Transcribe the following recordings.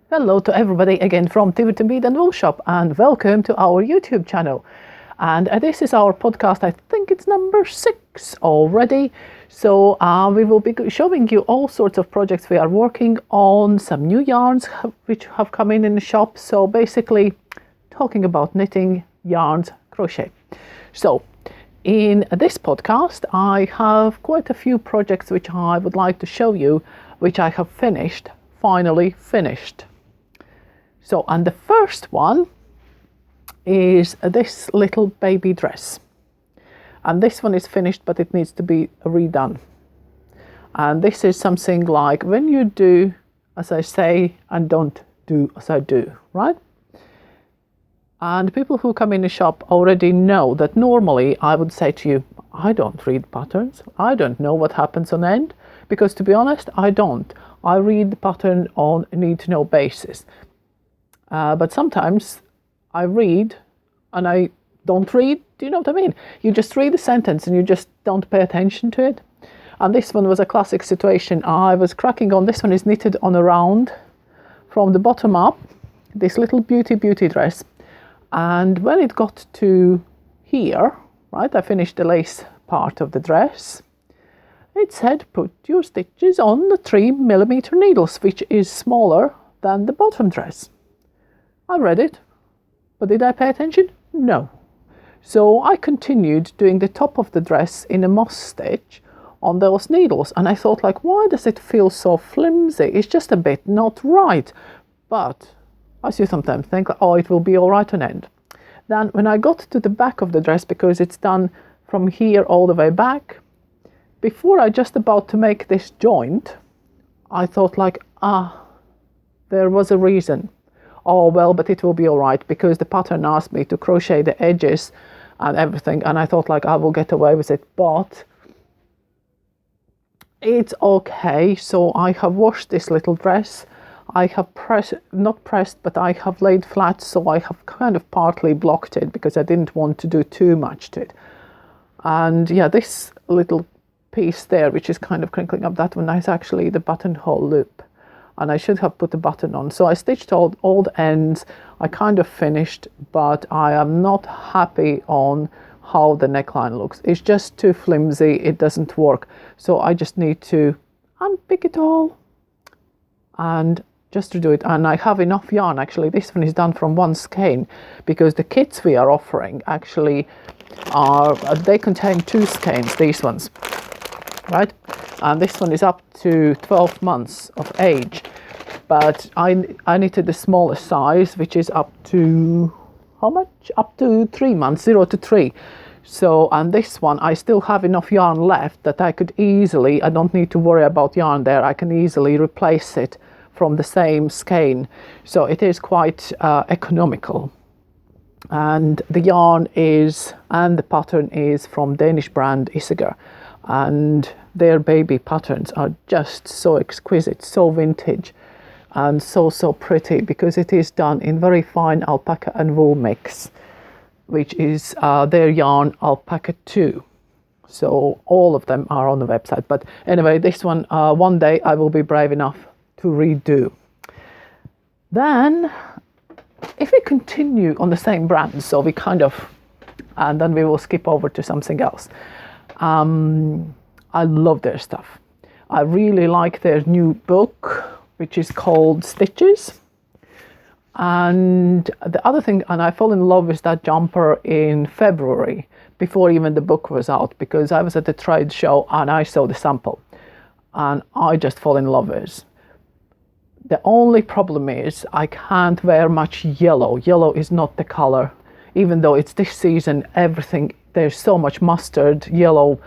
Hello to everybody again from Tiverton, Bead and Wool Shop, and welcome to our YouTube channel. And this is our podcast. I think it's number 6 already. So we will be showing you all sorts of projects we are working on, some new yarns which have come in the shop. So basically talking about knitting, yarns, crochet. So in this podcast, I have quite a few projects which I would like to show you, which I have finally finished. So, and the first one is this little baby dress. And this one is finished, but it needs to be redone. And this is something like when you do as I say and don't do as I do, right? And people who come in the shop already know that normally I would say to you, I don't read patterns. I don't know what happens on end. Because to be honest, I don't. I read the pattern on a need-to-know basis. But sometimes I read and I don't read. Do you know what I mean? You just read the sentence and you just don't pay attention to it. And this one was a classic situation. I was cracking on. This one is knitted on a round from the bottom up. This little beauty dress. And when it got to here, right, I finished the lace part of the dress. It said, put your stitches on the 3mm needles, which is smaller than the bottom dress. I read it, but did I pay attention? No. So I continued doing the top of the dress in a moss stitch on those needles. And I thought, like, why does it feel so flimsy? It's just a bit not right. But as you sometimes think, oh, it will be all right on end. Then when I got to the back of the dress, because it's done from here all the way back, before I just about to make this joint, I thought like, there was a reason. Oh, well, but it will be all right because the pattern asked me to crochet the edges and everything. And I thought like, I will get away with it, but it's okay. So I have washed this little dress. I have not pressed, but I have laid flat. So I have kind of partly blocked it because I didn't want to do too much to it. And yeah, this little piece there, which is kind of crinkling up, that one is actually the buttonhole loop. And I should have put the button on. So I stitched all the ends. I kind of finished, but I am not happy on how the neckline looks. It's just too flimsy. It doesn't work. So I just need to unpick it all and just to do it. And I have enough yarn. Actually, this one is done from one skein because the kits we are offering actually they contain 2 skeins, these ones, right? And this one is up to 12 months of age, but I knitted the smallest size, which is up to how much? Up to 3 months, 0 to 3. So, and this one, I still have enough yarn left that I could easily, I don't need to worry about yarn there. I can easily replace it from the same skein. So it is quite economical. And the yarn is, and the pattern is from Danish brand Isager. And their baby patterns are just so exquisite, so vintage, and so pretty because it is done in very fine alpaca and wool mix, which is their yarn Alpaca 2. So all of them are on the website. But anyway, this one, one day I will be brave enough to redo. Then, if we continue on the same brand, so we kind of, and then we will skip over to something else. I love their stuff. I really like their new book, which is called Stitches. And the other thing, and I fell in love with that jumper in February, before even the book was out, because I was at the trade show and I saw the sample. And I just fell in love with it. The only problem is I can't wear much yellow. Yellow is not the color. Even though it's this season, everything, there's so much mustard yellow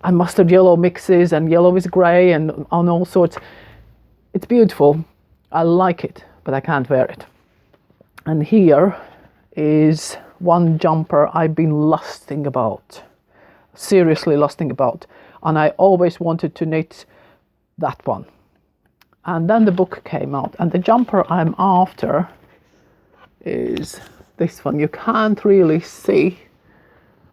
and mustard yellow mixes, and yellow is grey and on all sorts. It's beautiful. I like it, but I can't wear it. And here is one jumper I've been lusting about, seriously lusting about. And I always wanted to knit that one. And then the book came out, and the jumper I'm after is this one. You can't really see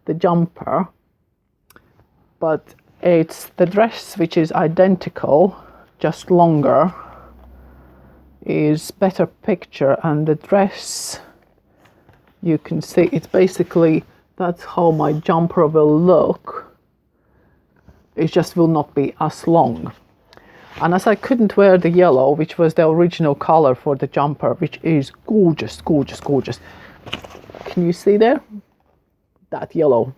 the jumper, but it's the dress which is identical, just longer. is better picture, and the dress, you can see it's basically, that's how my jumper will look. It just will not be as long. And as I couldn't wear the yellow, which was the original color for the jumper, which is gorgeous, gorgeous, gorgeous. Can you see there? That yellow.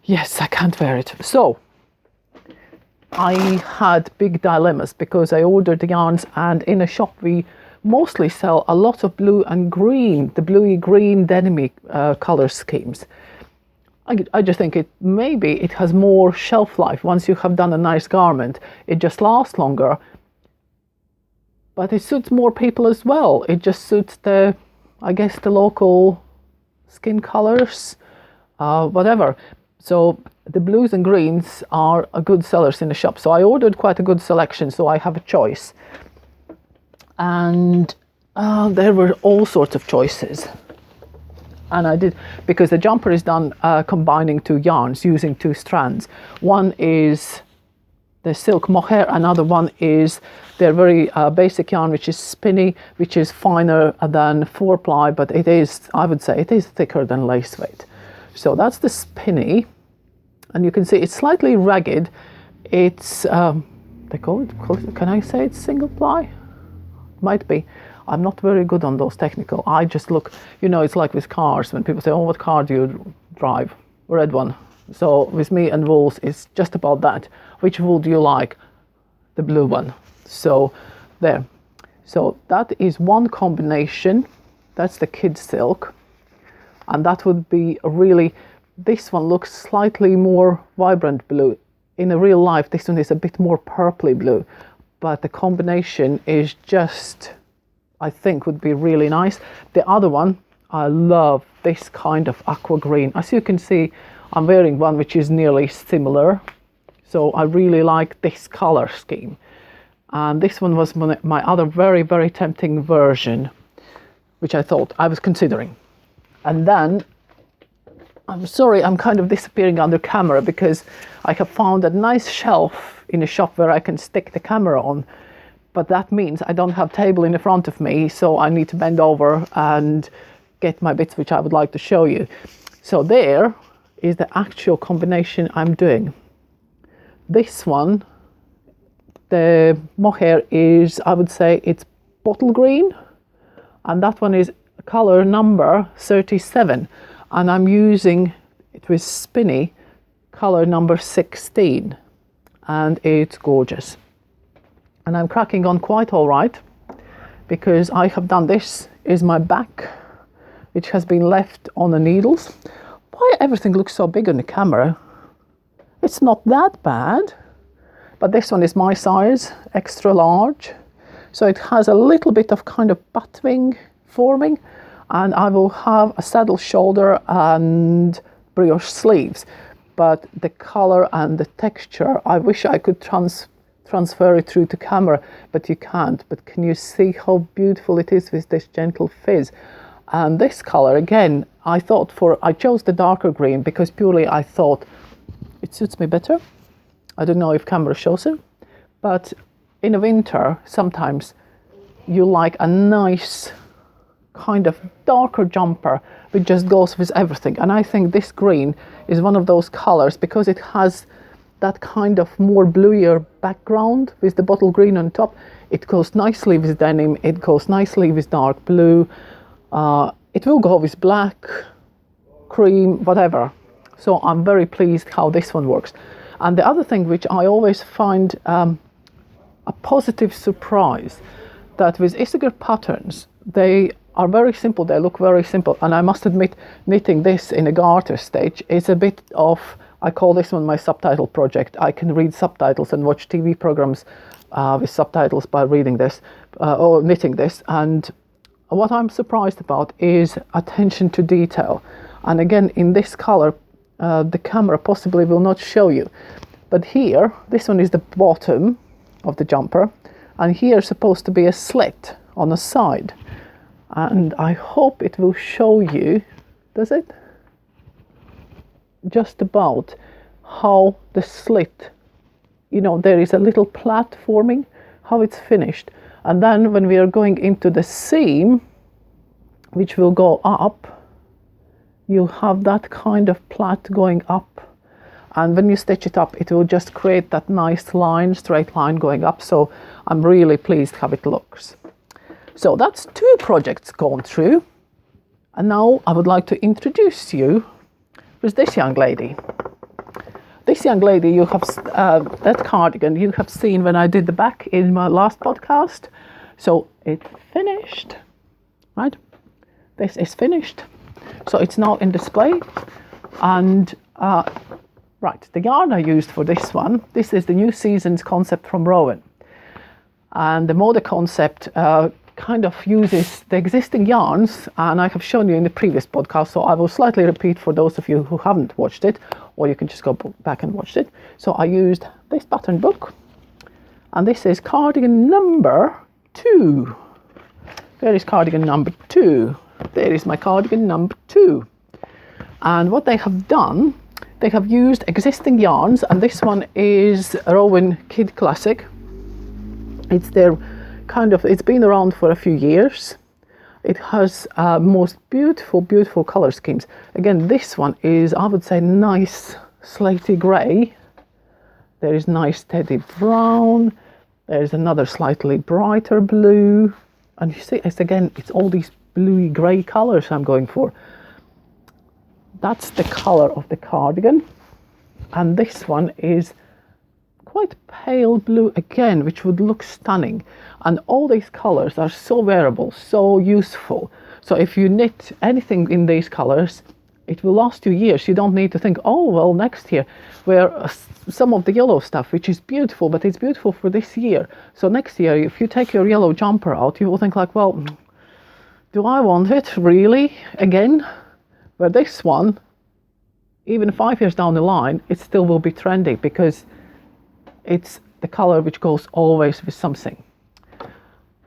Yes, I can't wear it. So I had big dilemmas because I ordered the yarns, and in a shop we mostly sell a lot of blue and green, the bluey green denim color schemes. I just think maybe it has more shelf life. Once you have done a nice garment, it just lasts longer. But it suits more people as well. It just suits the local skin colors, whatever. So the blues and greens are good sellers in the shop. So I ordered quite a good selection, so I have a choice. And there were all sorts of choices. And I did, because the jumper is done combining two yarns, using two strands. One is the silk mohair, another one is their very basic yarn, which is spinny, which is finer than 4-ply, but it is, I would say, it is thicker than lace weight. So that's the spinny, and you can see it's slightly ragged. It's, they call it, can I say it's single ply? Might be. I'm not very good on those technical. I just look, it's like with cars, when people say, oh, what car do you drive? Red one. So with me and wools, it's just about that. Which wool do you like? The blue one. So there. So that is one combination. That's the kid silk. And that would be really, this one looks slightly more vibrant blue. In a real life, this one is a bit more purpley blue. But the combination is just, I think, would be really nice. The other one, I love this kind of aqua green. As you can see, I'm wearing one which is nearly similar. So I really like this color scheme. And this one was my other very, very tempting version, which I thought I was considering. And then, I'm sorry, I'm kind of disappearing under camera because I have found a nice shelf in a shop where I can stick the camera on. But that means I don't have table in the front of me, so I need to bend over and get my bits which I would like to show you. So there is the actual combination I'm doing. This one, the mohair is, I would say it's bottle green, and that one is color number 37, and I'm using it with spinny color number 16, and it's gorgeous. And I'm cracking on quite all right, because I have done, this is my back, which has been left on the needles. Why everything looks so big on the camera? It's not that bad, but this one is my size, extra large. So it has a little bit of kind of butt wing forming, and I will have a saddle shoulder and brioche sleeves. But the color and the texture, I wish I could transfer it through to camera, but you can't. But can you see how beautiful it is with this gentle fizz? And this color, again, I chose the darker green because purely I thought it suits me better. I don't know if camera shows it, but in the winter, sometimes you like a nice kind of darker jumper which just goes with everything. And I think this green is one of those colors because it has that kind of more bluier background with the bottle green on top. It goes nicely with denim, it goes nicely with dark blue, it will go with black, cream, whatever. So I'm very pleased how this one works. And the other thing which I always find a positive surprise, that with Isager patterns, they are very simple, they look very simple. And I must admit, knitting this in a garter stage is a bit of, I call this one my subtitle project. I can read subtitles and watch TV programs with subtitles by reading this or knitting this. And what I'm surprised about is attention to detail. And again, in this color, the camera possibly will not show you. But here, this one is the bottom of the jumper. And here is supposed to be a slit on the side. And I hope it will show you, does it? Just about how the slit, there is a little plait forming, how it's finished. And then when we are going into the seam, which will go up, you have that kind of plait going up. And when you stitch it up, it will just create that nice line, straight line going up. So I'm really pleased how it looks. So that's 2 projects gone through. And now I would like to introduce you with this young lady. This young lady, you have that cardigan you have seen when I did the back in my last podcast. So it's finished, right? This is finished. So it's now in display. And right, the yarn I used for this one, this is the New Seasons concept from Rowan. And the Mode concept kind of uses the existing yarns, and I have shown you in the previous podcast, so I will slightly repeat for those of you who haven't watched it, or you can just go back and watch it. So I used this pattern book, and this is cardigan number 2. There is cardigan number 2. There is my cardigan number 2. And what they have done, they have used existing yarns, and this one is Rowan Kid Classic. It's their it's been around for a few years. It has most beautiful color schemes. Again, this one is, I would say, nice slaty grey. There is nice steady brown. There's another slightly brighter blue. And you see, it's all these bluey grey colors I'm going for. That's the color of the cardigan. And this one is quite pale blue again, which would look stunning. And all these colors are so wearable, so useful. So if you knit anything in these colors, it will last you years. You don't need to think, oh, well, next year, where some of the yellow stuff, which is beautiful, but it's beautiful for this year. So next year, if you take your yellow jumper out, you will think like, well, do I want it really again? Where this one, even 5 years down the line, it still will be trendy because it's the color which goes always with something.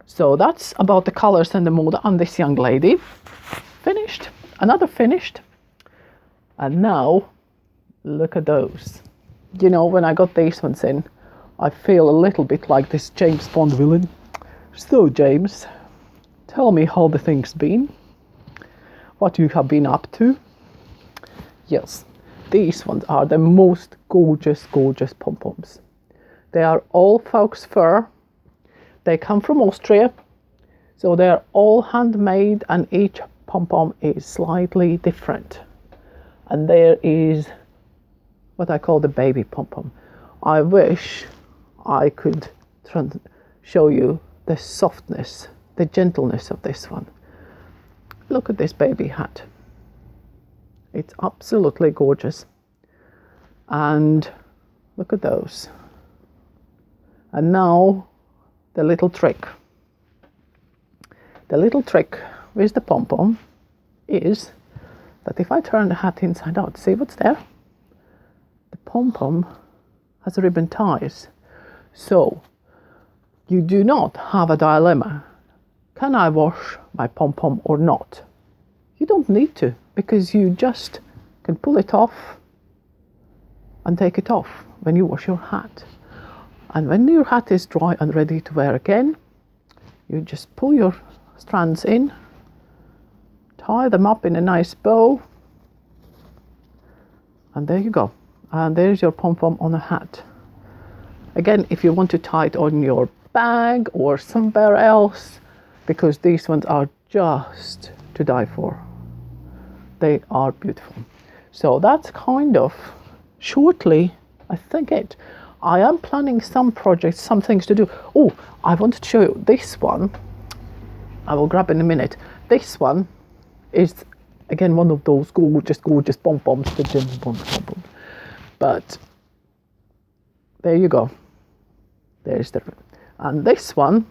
So that's about the colors and the mode on this young lady. Finished. Another finished. And now, look at those. You know, when I got these ones in, I feel a little bit like this James Bond villain. So, James, tell me how the thing's been. What you have been up to. Yes, these ones are the most gorgeous pom-poms. They are all fox fur. They come from Austria. So they are all handmade, and each pom-pom is slightly different. And there is what I call the baby pom-pom. I wish I could show you the softness, the gentleness of this one. Look at this baby hat. It's absolutely gorgeous. And look at those. And now the little trick. The little trick with the pom-pom is that if I turn the hat inside out, see what's there? The pom-pom has ribbon ties. So you do not have a dilemma. Can I wash my pom-pom or not? You don't need to, because you just can pull it off and take it off when you wash your hat. And when your hat is dry and ready to wear again, you just pull your strands in, tie them up in a nice bow, and there you go. And there's your pom-pom on a hat. Again, if you want to tie it on your bag or somewhere else, because these ones are just to die for. They are beautiful. So that's kind of shortly, I think it. I am planning some projects, some things to do. Oh, I wanted to show you this one. I will grab in a minute. This one is, again, one of those gorgeous pom-poms, the James Bond pom-poms. But there you go. There's the... And this one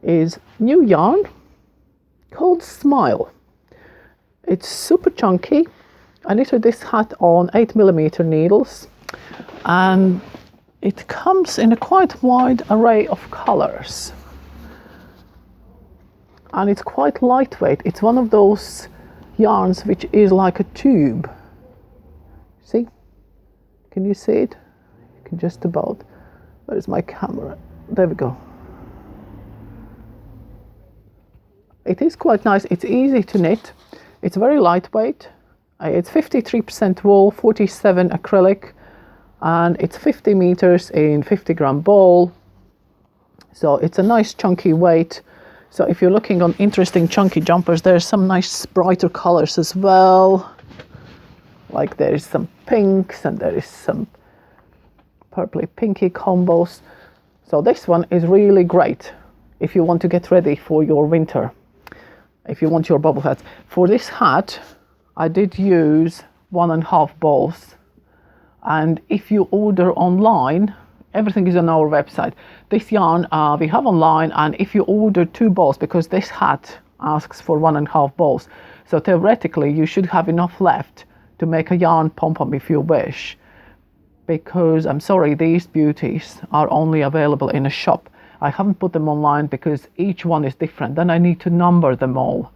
is new yarn called Smile. It's super chunky. I knitted this hat on 8mm needles, and it comes in a quite wide array of colors. And it's quite lightweight. It's one of those yarns which is like a tube. See? Can you see it? You can just about. Where's my camera? There we go. It is quite nice. It's easy to knit. It's very lightweight. It's 53% wool, 47 acrylic, and it's 50 meters in 50-gram ball. So it's a nice chunky weight. So if you're looking on interesting chunky jumpers, there's some nice brighter colors as well. Like there is some pinks and there is some purpley pinky combos. So this one is really great if you want to get ready for your winter. If you want your bubble hats. For this hat, I did use 1.5 balls. And if you order online, everything is on our website. This yarn we have online, and if you order 2 balls, because this hat asks for 1.5 balls, so theoretically you should have enough left to make a yarn pom-pom if you wish. Because I'm sorry, these beauties are only available in a shop. I haven't put them online because each one is different. Then I need to number them all.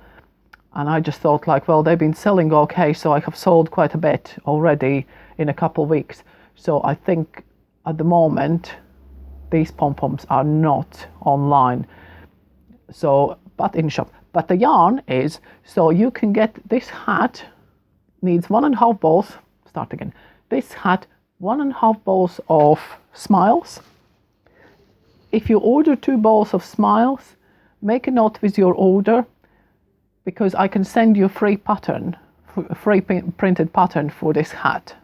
And I just thought like, well, they've been selling okay, so I have sold quite a bit already in a couple of weeks. So I think at the moment, these pom-poms are not online. So, but in shop. But the yarn is, so you can get this hat, needs 1.5 balls, start again. This hat, 1.5 balls of smiles. If you order 2 balls of smiles, make a note with your order, because I can send you a free pattern, a free printed pattern for this hat.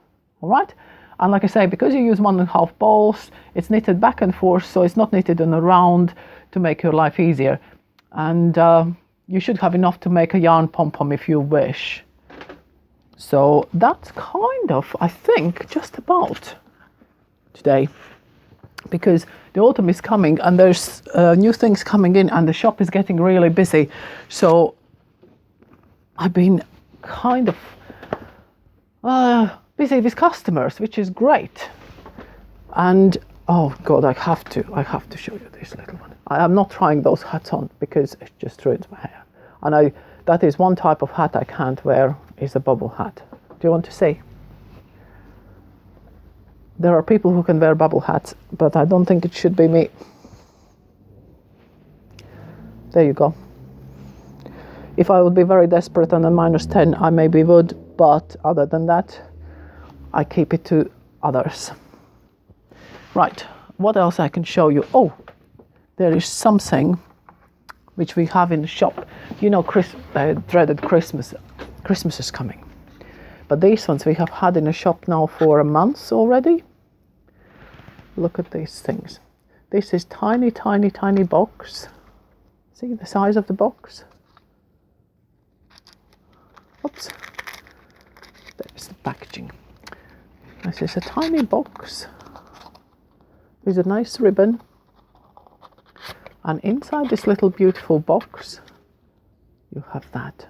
All right? And like I say, because you use 1.5 balls, it's knitted back and forth, so it's not knitted in a round to make your life easier. And you should have enough to make a yarn pom-pom if you wish. So that's kind of, I think, just about today. Because the autumn is coming and there's new things coming in and the shop is getting really busy. So I've been kind of busy with customers, which is great. And oh God, I have to show you this little one. I am not trying those hats on because it just ruins my hair. And that is one type of hat I can't wear, is a bubble hat. Do you want to see? There are people who can wear bubble hats, but I don't think it should be me. There you go. If I would be very desperate and a -10, I maybe would, but other than that, I keep it to others. Right, what else I can show you? Oh, there is something which we have in the shop. You know, dreaded Christmas. Christmas is coming. But these ones we have had in the shop now for a month already. Look at these things. This is tiny, tiny, tiny box. See the size of the box? Oops. There's the packaging. This is a tiny box with a nice ribbon. And inside this little beautiful box, you have that.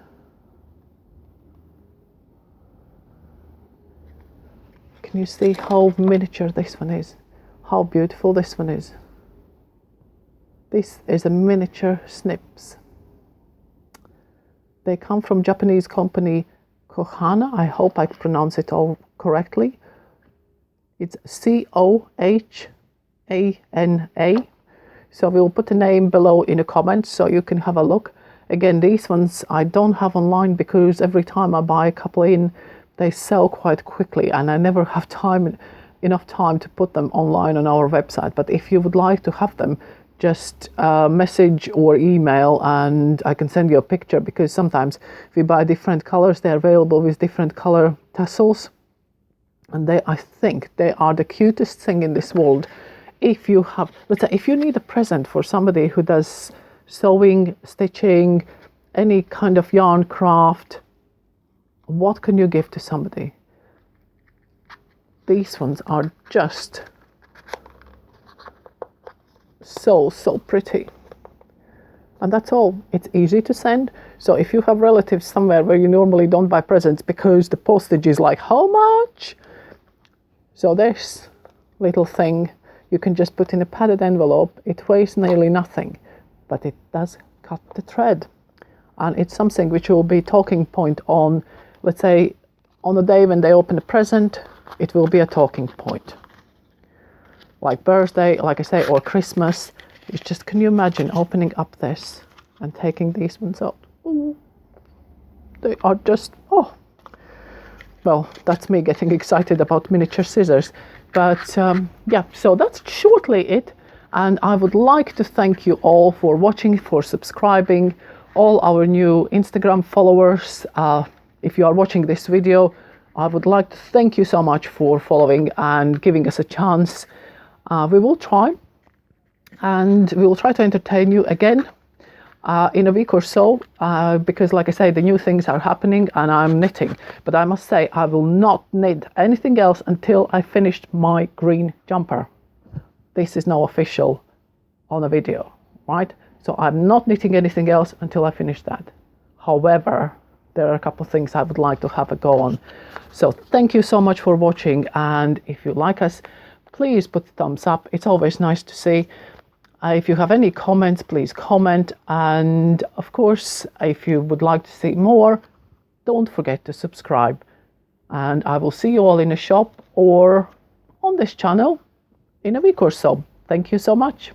Can you see how miniature this one is? How beautiful this one is? This is a miniature Snips. They come from Japanese company Kohana. I hope I pronounce it all correctly. It's Cohana. So we'll put the name below in the comments so you can have a look. Again, these ones I don't have online because every time I buy a couple in, they sell quite quickly and I never have enough time to put them online on our website. But if you would like to have them, just message or email and I can send you a picture, because sometimes if you buy different colors, they're available with different color tassels. And I think they are the cutest thing in this world. If you have, let's say, if you need a present for somebody who does sewing, stitching, any kind of yarn craft, what can you give to somebody? These ones are just so pretty. And that's all. It's easy to send. So if you have relatives somewhere where you normally don't buy presents because the postage is like, how much? So this little thing, you can just put in a padded envelope. It weighs nearly nothing, but it does cut the thread. And it's something which will be talking point on, let's say, on the day when they open a present, it will be a talking point. like birthday, like I say, or Christmas. It's just, can you imagine opening up this and taking these ones out? Ooh. They are just, oh, well, that's me getting excited about miniature scissors. But yeah, so that's shortly it. And I would like to thank you all for watching, for subscribing, all our new Instagram followers. If you are watching this video, I would like to thank you so much for following and giving us a chance. We will try, and we will try to entertain you again in a week or so, because like I say, the new things are happening and I'm knitting. But I must say, I will not knit anything else until I finished my green jumper. This is now official on a video, right? So I'm not knitting anything else until I finish that. However, there are a couple of things I would like to have a go on. So thank you so much for watching, and if you like us, please put a thumbs up. It's always nice to see. If you have any comments, please comment. And of course, if you would like to see more, don't forget to subscribe. And I will see you all in a shop or on this channel in a week or so. Thank you so much.